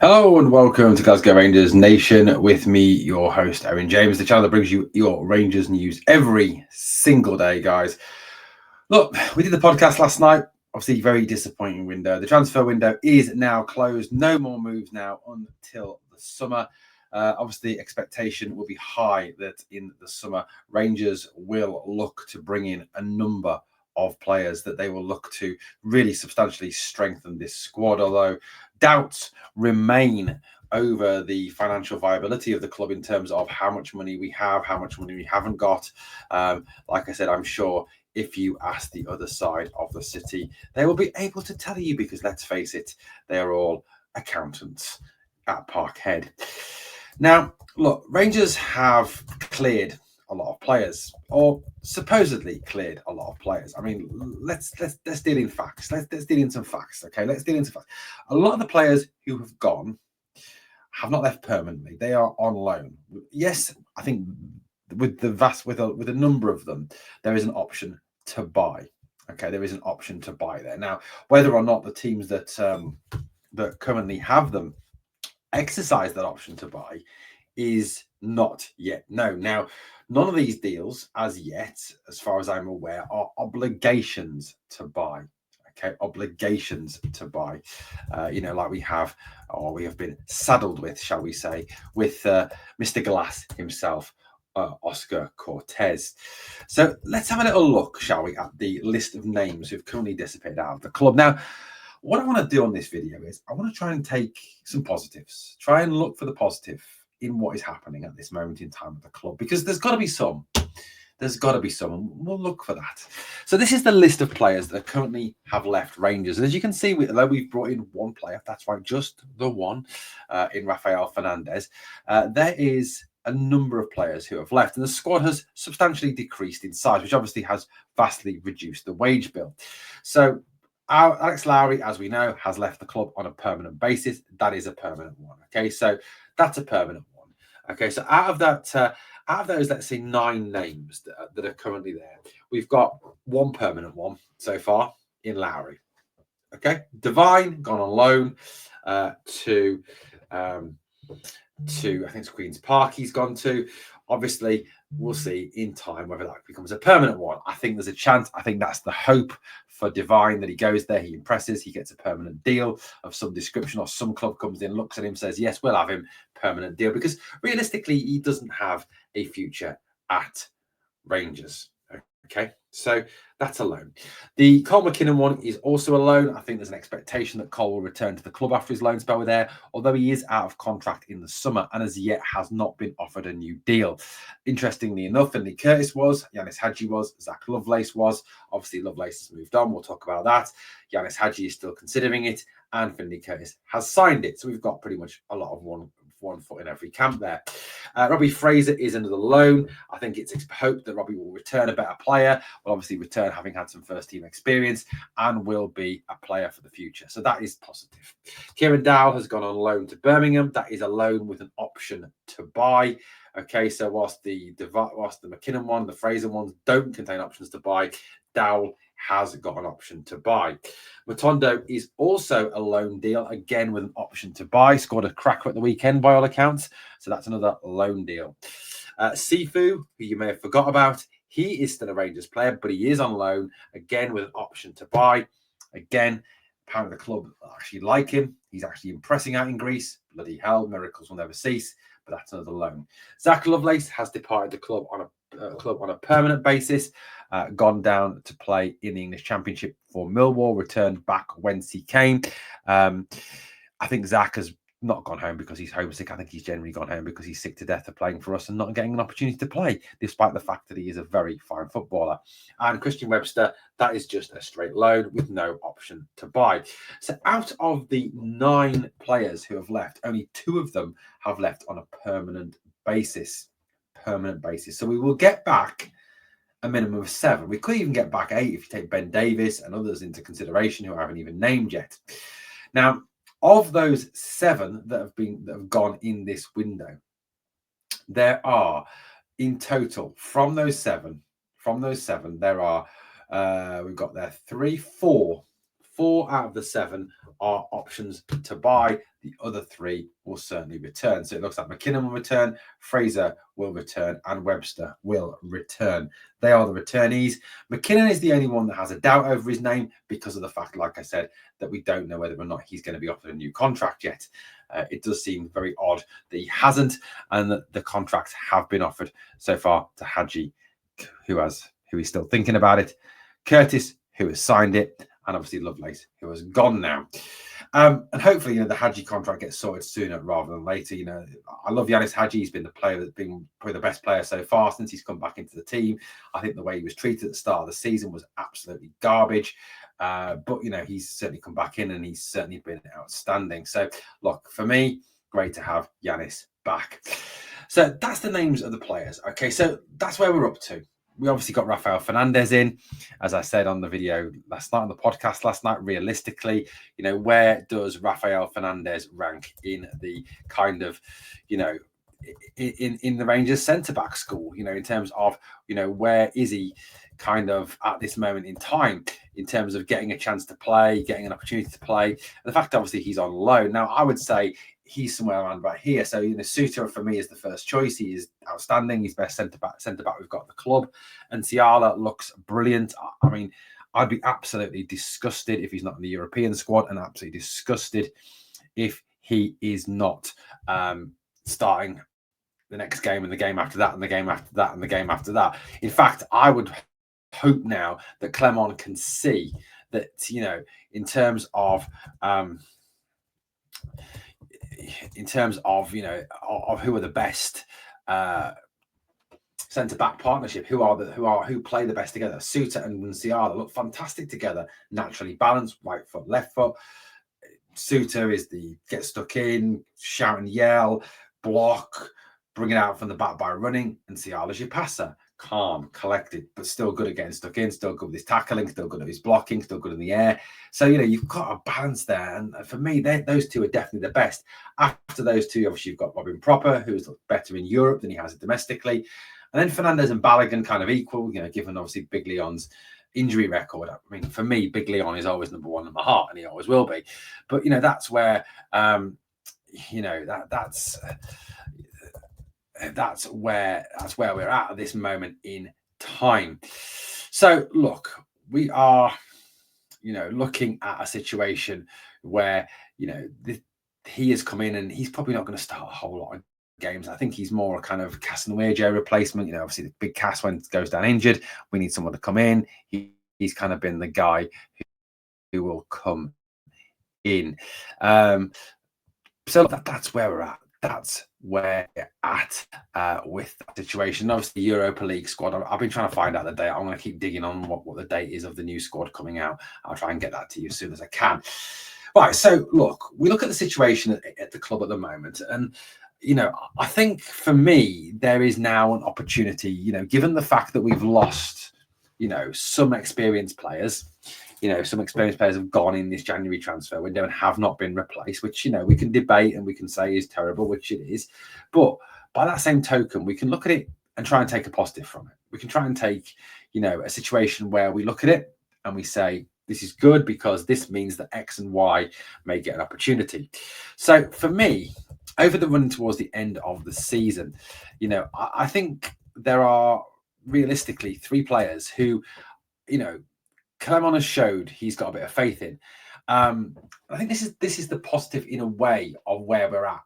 Hello and welcome to Glasgow Rangers Nation with me, your host, Owen James, the channel that brings you your Rangers news every single day, guys. Look, we did the podcast last night. Obviously, very disappointing window. The transfer window is now closed. No more moves now until the summer. Obviously, expectation will be high that in the summer, Rangers will look to bring in a number of players that they will look to really substantially strengthen this squad, although doubts remain over the financial viability of the club in terms of how much money we have, how much money we haven't got. Like I said, I'm sure if you ask the other side of the city, they will be able to tell you because let's face it, they're all accountants at Parkhead. Now, look, Rangers have cleared a lot of players, or supposedly cleared a lot of players. I mean, let's deal in facts. Let's deal in some facts. Okay, let's deal into facts. A lot of the players who have gone have not left permanently. They are on loan. Yes, I think with a number of them, there is an option to buy. Okay, there is an option to buy there. Now, whether or not the teams that currently have them exercise that option to buy is not yet known. Now, none of these deals as yet, as far as I'm aware, are obligations to buy. Okay, obligations to buy, like we have, or we have been saddled with, shall we say, with Mr. Glass himself, Oscar Cortez. So let's have a little look, shall we, at the list of names who've currently dissipated out of the club. Now, what I want to do on this video is I want to try and take some positives, try and look for the positive in what is happening at this moment in time at the club, because there's got to be some. There's got to be some, and we'll look for that. So this is the list of players that currently have left Rangers. And as you can see, although we've brought in one player, that's right, just the one, in Rafael Fernandez, there is a number of players who have left, and the squad has substantially decreased in size, which obviously has vastly reduced the wage bill. So Alex Lowry, as we know, has left the club on a permanent basis. That is a permanent one. Okay, so that's a permanent one. Okay, so out of those, let's say 9 names that are currently there, we've got one permanent one so far in Lowry. Okay, Divine gone on loan to I think it's Queen's Park. He's gone to. Obviously, we'll see in time whether that becomes a permanent one. I think there's a chance. I think that's the hope for Divine, that he goes there, he impresses, he gets a permanent deal of some description, or some club comes in, looks at him, says, yes, we'll have him, permanent deal. Because realistically, he doesn't have a future at Rangers. Okay, so that's a loan. The Cole McKinnon one is also a loan. I think there's an expectation that Cole will return to the club after his loan spell there, although he is out of contract in the summer and as yet has not been offered a new deal. Interestingly enough, Finley Curtis was, Yanis Hadji was, Zach Lovelace was. Obviously, Lovelace has moved on. We'll talk about that. Yanis Hadji is still considering it, and Finley Curtis has signed it. So we've got pretty much a lot of one foot in every camp there. Robbie Fraser is another loan. I think it's hoped that Robbie will return a better player, will obviously return having had some first team experience, and will be a player for the future. So that is positive. Kieran Dowell has gone on loan to Birmingham. That is a loan with an option to buy. Okay, so whilst the McKinnon one, the Fraser ones don't contain options to buy, Dowell has got an option to buy. Matondo is also a loan deal, again with an option to buy. Scored a cracker at the weekend by all accounts, so that's another loan deal. Sifu, who you may have forgot about, he is still a Rangers player, but he is on loan, again with an option to buy. Again, apparently the club actually like him. He's actually impressing out in Greece. Bloody hell, miracles will never cease, but that's another loan. Zach Lovelace has departed the club on a permanent basis, gone down to play in the English Championship for Millwall, returned back whence he came. I think Zach has not gone home because he's homesick. I think he's generally gone home because he's sick to death of playing for us and not getting an opportunity to play, despite the fact that he is a very fine footballer. And Christian Webster, that is just a straight loan with no option to buy. So out of the 9 players who have left, only 2 of them have left on a permanent basis. So we will get back a minimum of 7. We could even get back 8 if you take Ben Davis and others into consideration who I haven't even named yet. Now, of those 7 that have gone in this window, there are in total from those 7 there are we've got there 4 out of the 7 are options to buy. the other three will certainly return. So it looks like McKinnon will return, Fraser will return, and Webster will return. They are the returnees. McKinnon is the only one that has a doubt over his name because of the fact, like I said, that we don't know whether or not he's going to be offered a new contract yet. It does seem very odd that he hasn't, and that the contracts have been offered so far to Hadji, who is still thinking about it, Curtis, who has signed it, and obviously Lovelace, who has gone now. And hopefully, the Hadji contract gets sorted sooner rather than later. I love Yanis Hadji. He's been the player that's been probably the best player so far since he's come back into the team. I think the way he was treated at the start of the season was absolutely garbage. But, he's certainly come back in and he's certainly been outstanding. So, look, for me, great to have Yanis back. So that's the names of the players. Okay, so that's where we're up to. We obviously got Rafael Fernandez in, as I said on the video last night, on the podcast last night. Realistically, where does Rafael Fernandez rank in the kind of, in the Rangers centre-back school, in terms of, where is he kind of at this moment in time in terms of getting a chance to play, getting an opportunity to play. And the fact, obviously, he's on loan. Now, I would say he's somewhere around right here. So, Suter for me is the first choice. He is outstanding. He's best centre-back we've got at the club. And Ciala looks brilliant. I mean, I'd be absolutely disgusted if he's not in the European squad, and absolutely disgusted if he is not starting the next game and the game after that and the game after that and the game after that. In fact, I would hope now that Clement can see that, in terms of of who are the best centre-back partnership, who play the best together. Suter and Ciala look fantastic together, naturally balanced, right foot, left foot. Suter is the get stuck in, shout and yell, block, bring it out from the back by running, and Ciala's your passer. Calm, collected, but still good at getting stuck in, still good with his tackling, still good at his blocking, still good in the air. So, you've got a balance there. And for me, those two are definitely the best. After those two, obviously, you've got Robin Proper, who's better in Europe than he has it domestically. And then Fernandez and Balogun kind of equal, given obviously Big Leon's injury record. I mean, for me, Big Leon is always number one in my heart, and he always will be. But, that's where, that's where we're at this moment in time. So look, we are, looking at a situation where, he has come in and he's probably not going to start a whole lot of games. I think he's more a kind of Casanwejo replacement. Obviously the big Cass when goes down injured, we need someone to come in. He's kind of been the guy who will come in. So that's where we're at. That's where we're at with that situation. Obviously, the Europa League squad, I've been trying to find out the date. I'm going to keep digging on what the date is of the new squad coming out. I'll try and get that to you as soon as I can. Right, so look, we look at the situation at the club at the moment. And, I think for me, there is now an opportunity, given the fact that we've lost, some experienced players. Some experienced players have gone in this January transfer window and have not been replaced, which, we can debate and we can say is terrible, which it is. But by that same token, we can look at it and try and take a positive from it. We can try and take, a situation where we look at it and we say, this is good because this means that X and Y may get an opportunity. So for me, over the run towards the end of the season, I think there are realistically three players who, Clement has showed he's got a bit of faith in. I think this is the positive in a way of where we're at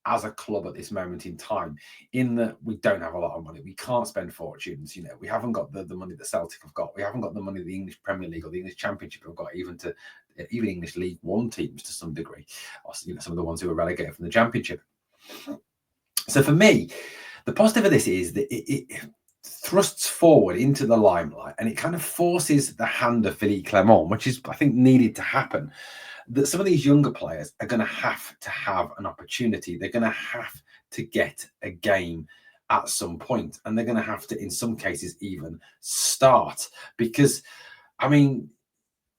as a club at this moment in time, in that we don't have a lot of money. We can't spend fortunes. We haven't got the money that Celtic have got. We haven't got the money the English Premier League or the English Championship have got, even English League One teams to some degree, or some of the ones who are relegated from the Championship. So for me, the positive of this is that it thrusts forward into the limelight, and it kind of forces the hand of Philippe Clement, which is, I think, needed to happen. That some of these younger players are going to have an opportunity. They're going to have to get a game at some point, and they're going to have to, in some cases, even start. Because, I mean,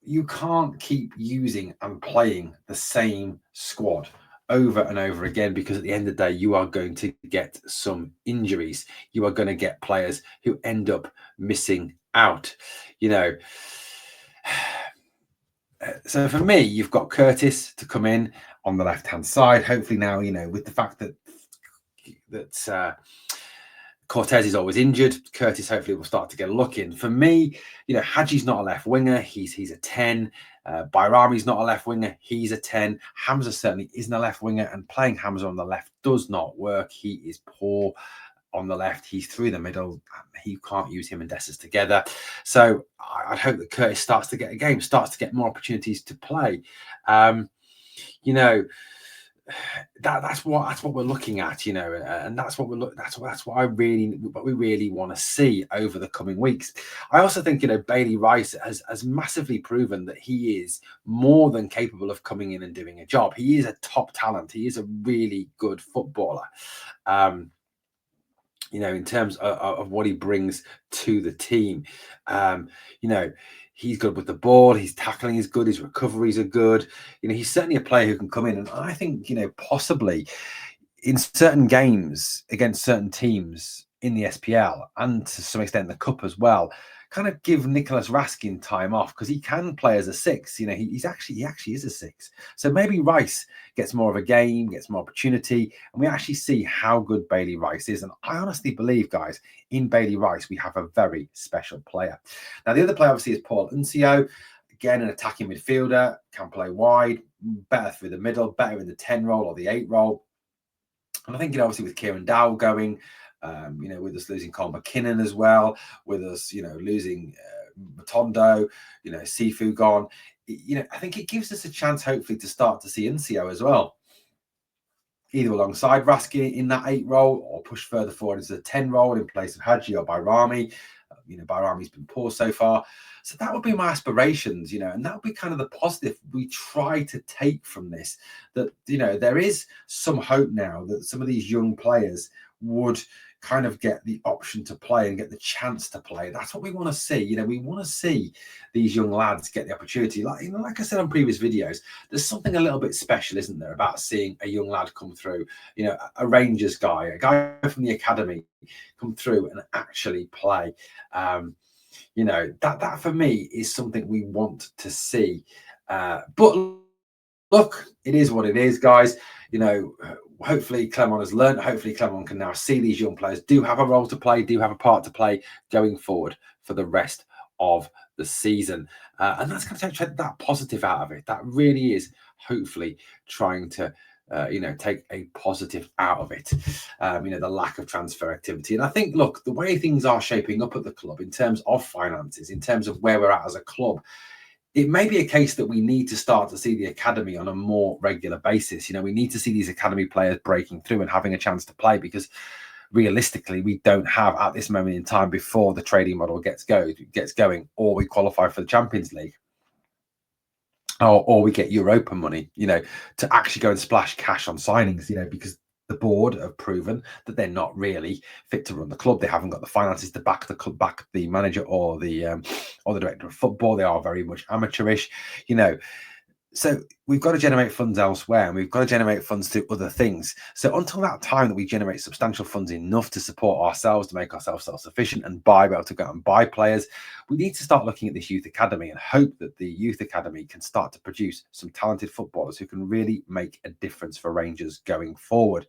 you can't keep using and playing the same squad over and over again, because at the end of the day, you are going to get some injuries. You are going to get players who end up missing out, So for me, you've got Curtis to come in. on the left-hand side. Hopefully now, with the fact that Cortez is always injured, Curtis hopefully will start to get a look in. For me, Hadji's not a left winger. He's a 10. Bayrami's not a left winger. He's a 10. Hamza certainly isn't a left winger, and playing Hamza on the left does not work. He is poor on the left. He's through the middle. He can't use him and Dessers together. So I hope that Curtis starts to get a game, starts to get more opportunities to play. That's what we're looking at, and that's what we really want to see over the coming weeks. I also think Bailey Rice has massively proven that he is more than capable of coming in and doing a job. He is a top talent. He is a really good footballer. In terms of what he brings to the team. He's good with the ball. His tackling is good. His recoveries are good. He's certainly a player who can come in. And I think, possibly in certain games against certain teams in the SPL and to some extent the Cup as well, kind of give Nicholas Raskin time off, because he can play as a 6. He actually is a 6. So maybe Rice gets more of a game, gets more opportunity, and we actually see how good Bailey Rice is. And I honestly believe, guys, in Bailey Rice, we have a very special player. Now, the other player obviously is Paul Uncio. Again, an attacking midfielder, can play wide, better through the middle, better in the 10 role or the 8 role. And I think, obviously with Kieran Dowell going, with us losing Cole McKinnon as well, with us, losing Matondo, Sifu gone, I think it gives us a chance, hopefully, to start to see Uncio as well, either alongside Raskin in that 8 role or push further forward into the 10 role in place of Hadji or Bayrami. Bayrami's been poor so far. So that would be my aspirations, and that would be kind of the positive we try to take from this, that, there is some hope now that some of these young players would kind of get the option to play and get the chance to play. That's what we want to see. We want to see these young lads get the opportunity. Like I said on previous videos, there's something a little bit special, isn't there, about seeing a young lad come through, a Rangers guy, a guy from the academy come through and actually play. That for me is something we want to see. But look, it is what it is, guys. Hopefully Clermont has learned. Hopefully Clermont can now see these young players do have a role to play, do have a part to play going forward for the rest of the season. And that's going to take that positive out of it. That really is hopefully trying to take a positive out of it, the lack of transfer activity. And I think, look, the way things are shaping up at the club in terms of finances, in terms of where we're at as a club, it may be a case that we need to start to see the academy on a more regular basis. We need to see these academy players breaking through and having a chance to play, because realistically, we don't have at this moment in time, before the trading model gets going, or we qualify for the Champions League, or we get Europa money, to actually go and splash cash on signings, because the board have proven that they're not really fit to run the club. They haven't got the finances to back the club, back the manager or the director of football. They are very much amateurish, So we've got to generate funds elsewhere, and we've got to generate funds to other things. So until that time that we generate substantial funds enough to support ourselves, to make ourselves self-sufficient and be able to go and buy players, we need to start looking at this youth academy and hope that the youth academy can start to produce some talented footballers who can really make a difference for Rangers going forward.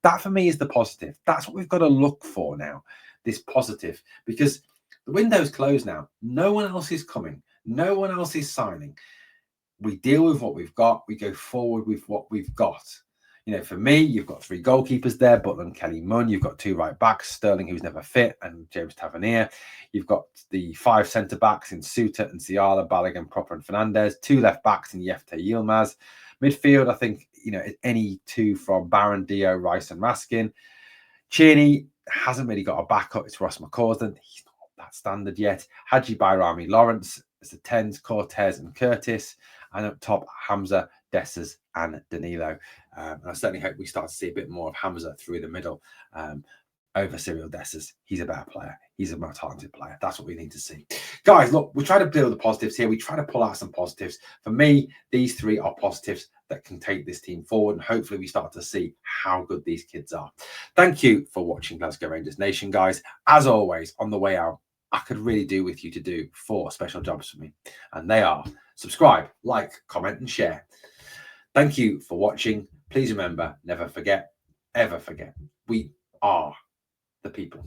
That for me is the positive. That's what we've got to look for now, this positive, because the window's closed now. No one else is coming. No one else is signing. We deal with what we've got. We go forward with what we've got. For me, you've got 3 goalkeepers there, Butler and Kelly Munn. You've got 2 right backs, Sterling, who's never fit, and James Tavernier. You've got the 5 centre backs in Suter and Ciala, Balogun, Proper and Fernandez. 2 left backs in Yefte Yilmaz. Midfield, I think, any 2 from Barron, Dio, Rice and Raskin. Tierney hasn't really got a backup. It's Ross McCausland. He's not that standard yet. Hadji, Bayrami, Lawrence. It's the 10s, Cortez and Curtis. And up top, Hamza, Dessers and Danilo. And I certainly hope we start to see a bit more of Hamza through the middle over Cyril Dessers. He's a better player. He's a more talented player. That's what we need to see. Guys, look, we try to build the positives here. We try to pull out some positives. For me, these 3 are positives that can take this team forward. And hopefully we start to see how good these kids are. Thank you for watching Glasgow Rangers Nation, guys. As always, on the way out, I could really do with you to do 4 special jobs for me. And they are: subscribe, like, comment and share. Thank you for watching. Please remember, never forget, ever forget, we are the people.